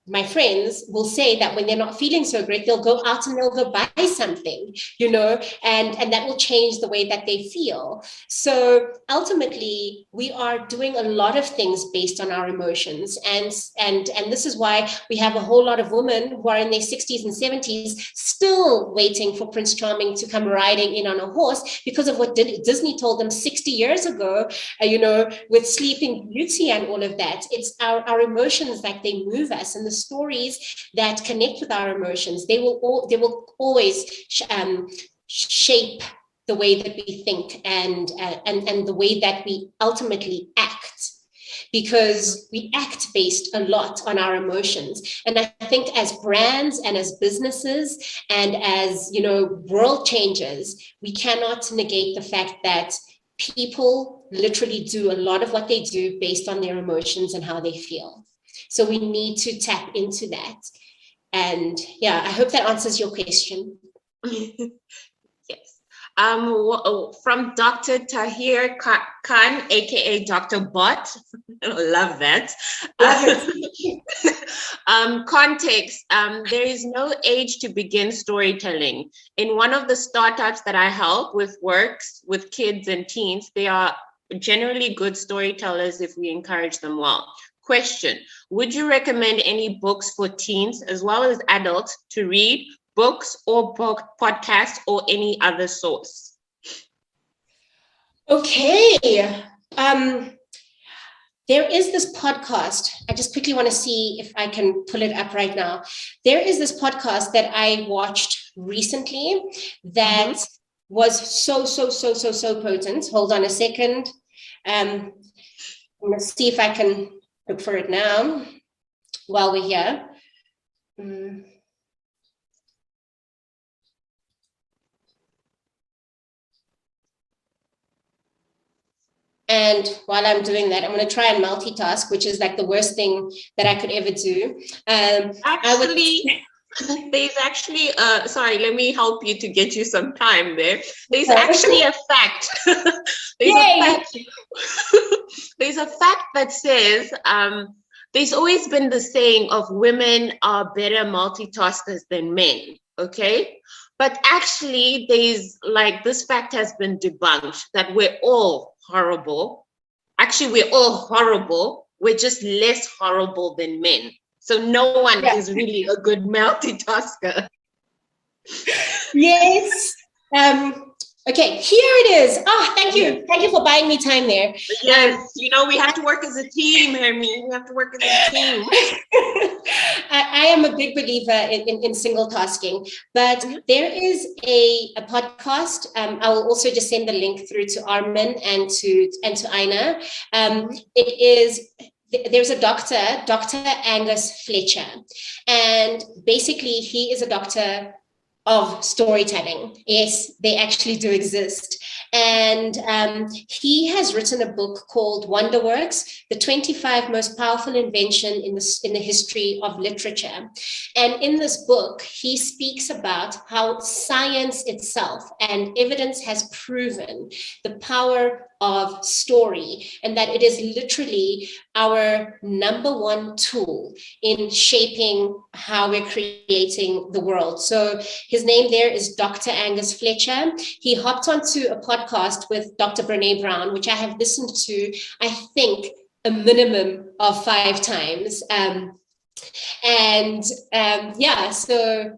my friends will say that when they're not feeling so great, they'll go out and they'll go buy something, you know, and that will change the way that they feel. So ultimately, we are doing a lot of things based on our emotions. And this is why we have a whole lot of women who are in their 60s and 70s still waiting for Prince Charming to come riding in on a horse because of what Disney told them 60 years ago, with Sleeping Beauty and all of that. It's our emotions that they move us, and the stories that connect with our emotions, they will always shape the way that we think and the way that we ultimately act, because we act based a lot on our emotions. And I think as brands and as businesses and as, world changers, we cannot negate the fact that people literally do a lot of what they do based on their emotions and how they feel. So we need to tap into that. And yeah, I hope that answers your question. Yes. From Dr. Tahir Khan, aka Dr. Bot. I love that. Context. There is no age to begin storytelling. In one of the startups that I help with works with kids and teens, they are generally good storytellers if we encourage them well. Question: would you recommend any books for teens as well as adults to read, books or podcasts or any other source? Okay. There is this podcast. I just quickly want to see if I can pull it up right now. There is this podcast that I watched recently that was so potent. Hold on a second. Let's see if I can look for it now while we're here. And while I'm doing that, I'm going to try and multitask, which is like the worst thing that I could ever do. There's actually, sorry, let me help you to get you some time there. There's actually a fact. There's a fact that says, there's always been the saying of women are better multitaskers than men, okay? But actually, this fact has been debunked, that we're all horrible. Actually, we're all horrible. We're just less horrible than men. So no one is really a good multitasker. Yes. Okay, here it is. Thank you. Thank you for buying me time there. Yes, we have to work as a team, Hermien. We have to work as a team. I am a big believer in single tasking, but there is a podcast. I will also just send the link through to Armin and to Aina. It is there's a doctor, Dr. Angus Fletcher, and basically he is a doctor of storytelling. Yes, they actually do exist. And he has written a book called Wonderworks, the 25 most powerful invention in the history of literature. And in this book, he speaks about how science itself and evidence has proven the power of story, and that it is literally our number one tool in shaping how we're creating the world. So his name there is Dr. Angus Fletcher. He hopped onto a podcast with Dr. Brené Brown, which I have listened to, I think, a minimum of 5 times. So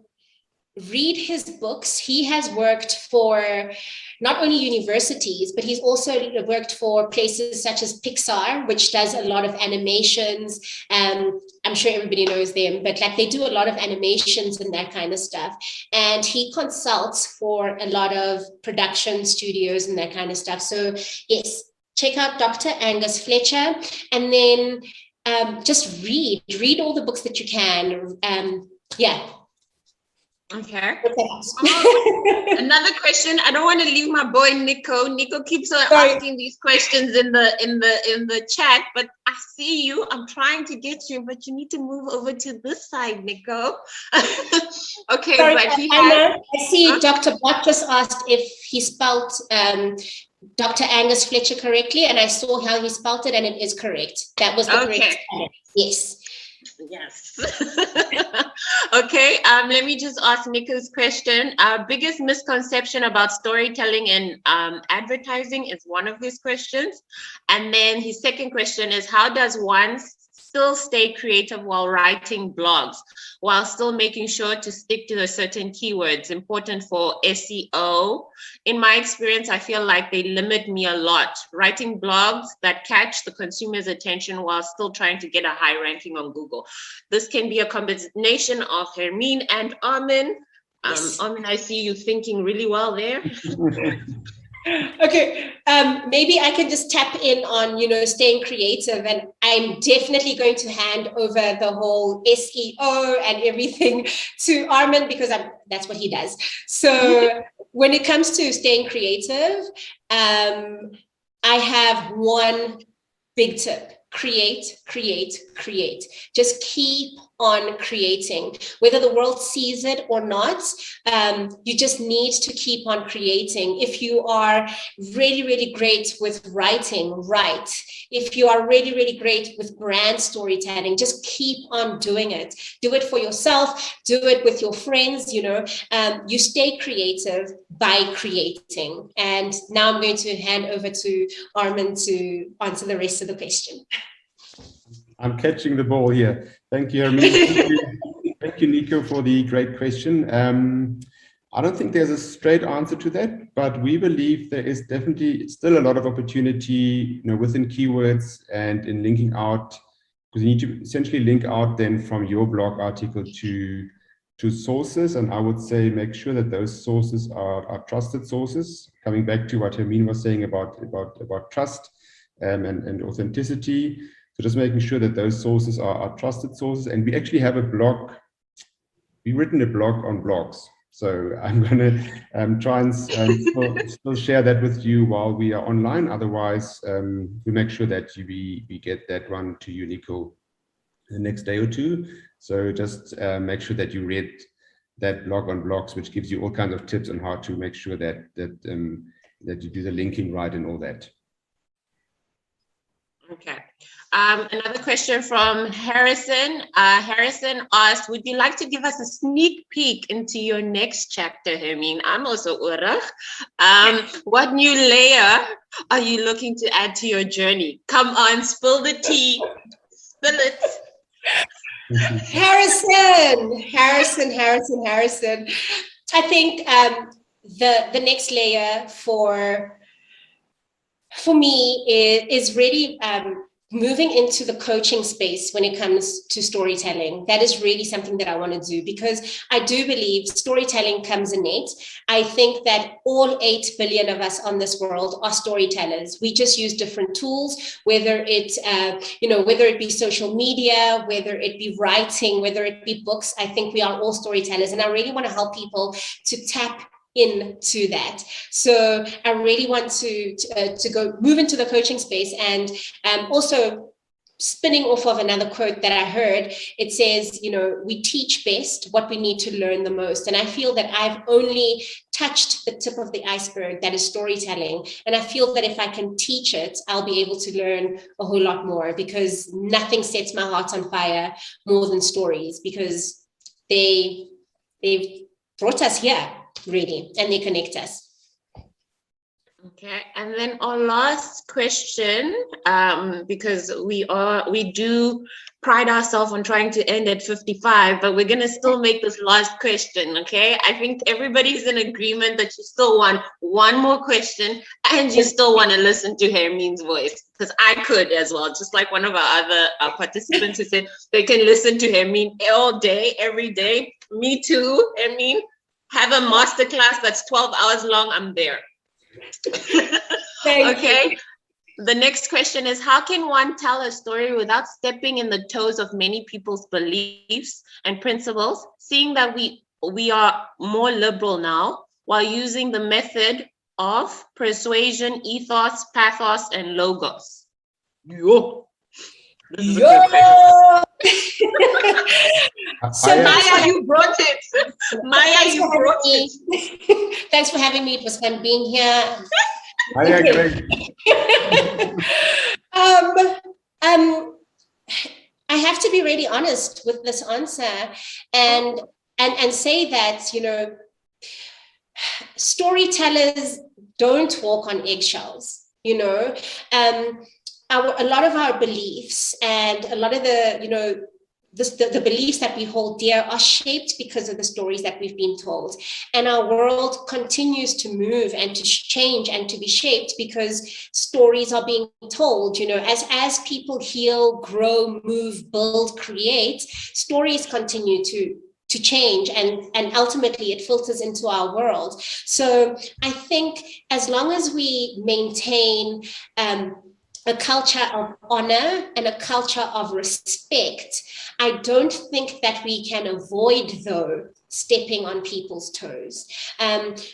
read his books. He has worked for not only universities, but he's also worked for places such as Pixar, which does a lot of animations. I'm sure everybody knows them, but like they do a lot of animations and that kind of stuff. And he consults for a lot of production studios and that kind of stuff. So yes, check out Dr. Angus Fletcher, and then just read all the books that you can. Okay. Another question. I don't want to leave my boy Nico. Nico keeps on asking these questions in the chat, but I see you. I'm trying to get you, but you need to move over to this side, Nico. Okay, sorry, but I see Dr. Bott just asked if he spelled Dr. Angus Fletcher correctly, and I saw how he spelled it, and it is correct. That was the correct spelling. Yes. Yes. Okay, let me just ask Nico's question. Our biggest misconception about storytelling and advertising is one of his questions. And then his second question is, how does one still stay creative while writing blogs, while still making sure to stick to a certain keywords important for SEO? In my experience, I feel like they limit me a lot. Writing blogs that catch the consumer's attention while still trying to get a high ranking on Google. This can be a combination of Hermien and Armin. Yes. Armin, I see you thinking really well there. Okay, maybe I can just tap in on, staying creative, and I'm definitely going to hand over the whole SEO and everything to Armin, because that's what he does. So when it comes to staying creative, I have one big tip. Create, create, create. Just keep on creating. Whether the world sees it or not, you just need to keep on creating. If you are really, really great with writing, write. If you are really, really great with brand storytelling, just keep on doing it. Do it for yourself, do it with your friends, you stay creative by creating. And now I'm going to hand over to Armin to answer the rest of the question. I'm catching the ball here. Thank you, Hermien. Thank you, Nico, for the great question. I don't think there's a straight answer to that, but we believe there is definitely still a lot of opportunity, within keywords and in linking out, because you need to essentially link out then from your blog article to sources. And I would say make sure that those sources are trusted sources. Coming back to what Hermien was saying about trust and authenticity. So just making sure that those sources are trusted sources. And we actually have a blog. We've written a blog on blogs. So I'm going to try and still share that with you while we are online. Otherwise, we make sure that we get that one to you, Nico, the next day or two. So just make sure that you read that blog on blogs, which gives you all kinds of tips on how to make sure that you do the linking right and all that. Okay. Another question from Harrison. Harrison asked, would you like to give us a sneak peek into your next chapter, Hermien? I'm also Urach. What new layer are you looking to add to your journey? Come on, spill the tea. Spill it. Harrison. I think the next layer for me is really moving into the coaching space when it comes to storytelling, that is really something that I want to do, because I do believe storytelling comes innate. I think that all 8 billion of us on this world are storytellers. We just use different tools, whether it, whether it be social media, whether it be writing, whether it be books. I think we are all storytellers, and I really want to help people to tap into that. So I really want to go move into the coaching space. And also spinning off of another quote that I heard, it says, we teach best what we need to learn the most. And I feel that I've only touched the tip of the iceberg, that is storytelling. And I feel that if I can teach it, I'll be able to learn a whole lot more, because nothing sets my heart on fire more than stories, because they've brought us here, really, and they connect us. Okay, and then our last question, because we do pride ourselves on trying to end at 55, but we're gonna still make this last question. Okay, I think everybody's in agreement that you still want one more question, and you still want to listen to Hermien's voice, because I could as well, just like one of our other participants who said they can listen to Hermien all day, every day. Me too, Hermien. Have a masterclass that's 12 hours long, I'm there. Okay, the next question is, how can one tell a story without stepping in the toes of many people's beliefs and principles, seeing that we are more liberal now, while using the method of persuasion, ethos, pathos, and logos? Yo. This is a good question. So Maya, you brought it. Maya, you brought it. Thanks for having me. It was fun being here. Maya, great. I have to be really honest with this answer, and say that, storytellers don't walk on eggshells. A lot of our beliefs and a lot of the beliefs that we hold dear are shaped because of the stories that we've been told. And our world continues to move and to change and to be shaped because stories are being told. As people heal, grow, move, build, create, stories continue to change, and ultimately it filters into our world. So I think as long as we maintain a culture of honor and a culture of respect, I don't think that we can avoid, though, stepping on people's toes.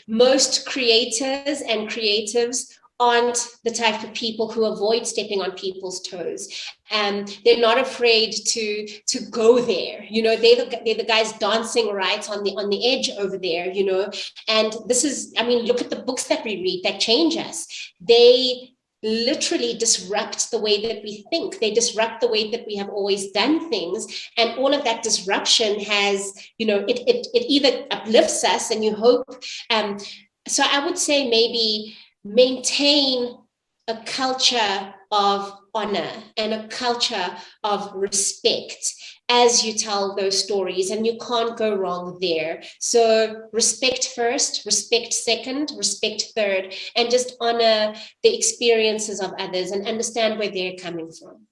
Most creators and creatives aren't the type of people who avoid stepping on people's toes. They're not afraid to go there. They're the guys dancing right on the edge over there. And this is, look at the books that we read that change us. They literally disrupt the way that we think. They disrupt the way that we have always done things, and all of that disruption has, it either uplifts us, and you hope. So I would say maybe maintain a culture of honor and a culture of respect as you tell those stories, and you can't go wrong there. So respect first, respect second, respect third, and just honor the experiences of others and understand where they're coming from.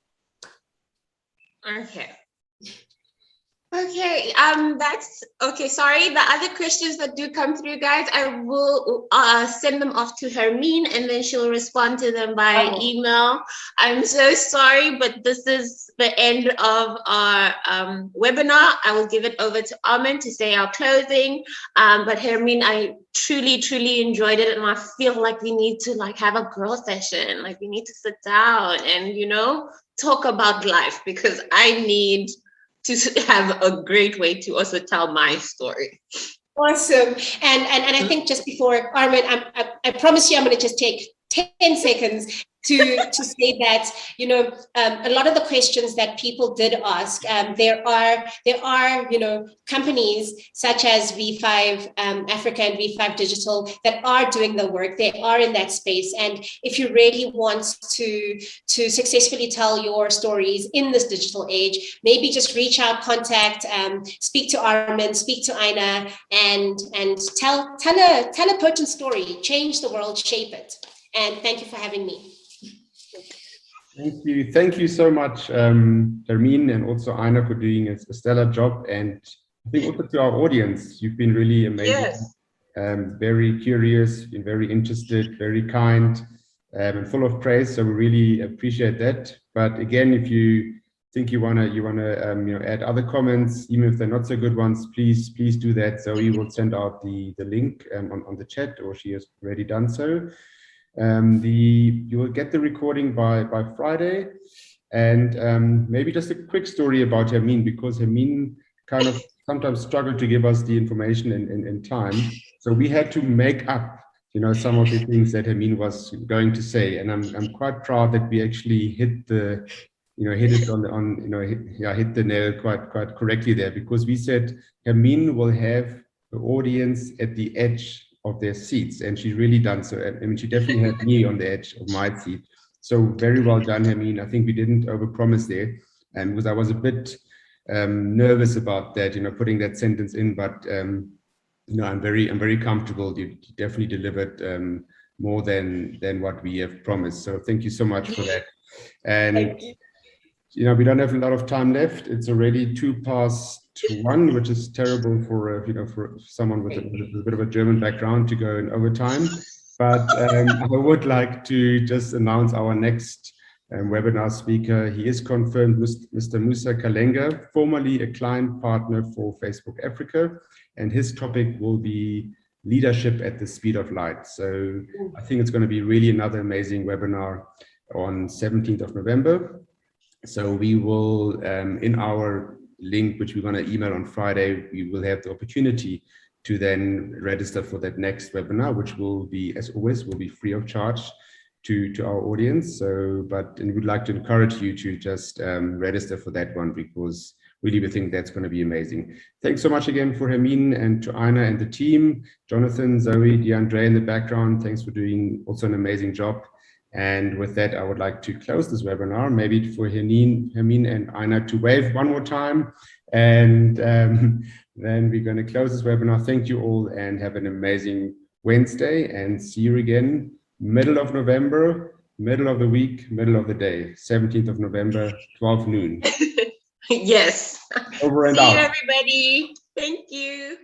Okay, that's okay. Sorry, the other questions that do come through, guys, I will send them off to Hermien, and then she'll respond to them by email. I'm so sorry, but this is the end of our webinar. I will give it over to Armin to say our closing. But Hermien, I truly enjoyed it, and I feel like we need to have a girl session. Like, we need to sit down and talk about life, because I need to have a great way to also tell my story. Awesome. And I think just before, Armin, I promise you I'm going to just take 10 seconds to say that, a lot of the questions that people did ask, there are companies such as V5 Africa and V5 Digital that are doing the work. They are in that space. And if you really want to successfully tell your stories in this digital age, maybe just reach out, contact, speak to Armin, speak to Aina, and tell a potent story, change the world, shape it. And thank you for having me. Thank you so much, Hermien, and also Aina, for doing a stellar job. And I think also to our audience, you've been really amazing, Yes. very curious, been very interested, very kind, and full of praise. So we really appreciate that. But again, if you think you wanna add other comments, even if they're not so good ones, please do that. Zoe will send out the link on the chat, or she has already done so. You will get the recording by Friday, and maybe just a quick story about Hermien, because Hermien kind of sometimes struggled to give us the information in time, so we had to make up, some of the things that Hermien was going to say, and I'm quite proud that we actually hit the hit it hit the nail quite correctly there, because we said Hermien will have the audience at the edge of their seats, and she's really done so. I mean, she definitely had me on the edge of my seat. So very well done, Hermien. I think we didn't overpromise there, and because I was a bit nervous about that, putting that sentence in, but I'm very comfortable. You definitely delivered more than what we have promised. So thank you so much for that. And we don't have a lot of time left. It's already 1:02, which is terrible for for someone with a bit of a German background to go in overtime. But I would like to just announce our next webinar speaker. He is confirmed, Mr. Musa Kalenga, formerly a client partner for Facebook Africa, and his topic will be leadership at the speed of light. So I think it's going to be really another amazing webinar on 17th of November. So we will, in our link, which we're going to email on Friday, we will have the opportunity to then register for that next webinar, which will be, as always, will be free of charge to our audience. So, and we'd like to encourage you to just register for that one, because really we think that's going to be amazing. Thanks so much again for Hermien and to Aina and the team, Jonathan, Zoe, DeAndre in the background. Thanks for doing also an amazing job. And with that, I would like to close this webinar, maybe for Hermien and Aina to wave one more time. And then we're going to close this webinar. Thank you all, and have an amazing Wednesday, and see you again, middle of November, middle of the week, middle of the day, 17th of November, 12 noon. Yes. Over and See out. you, everybody. Thank you.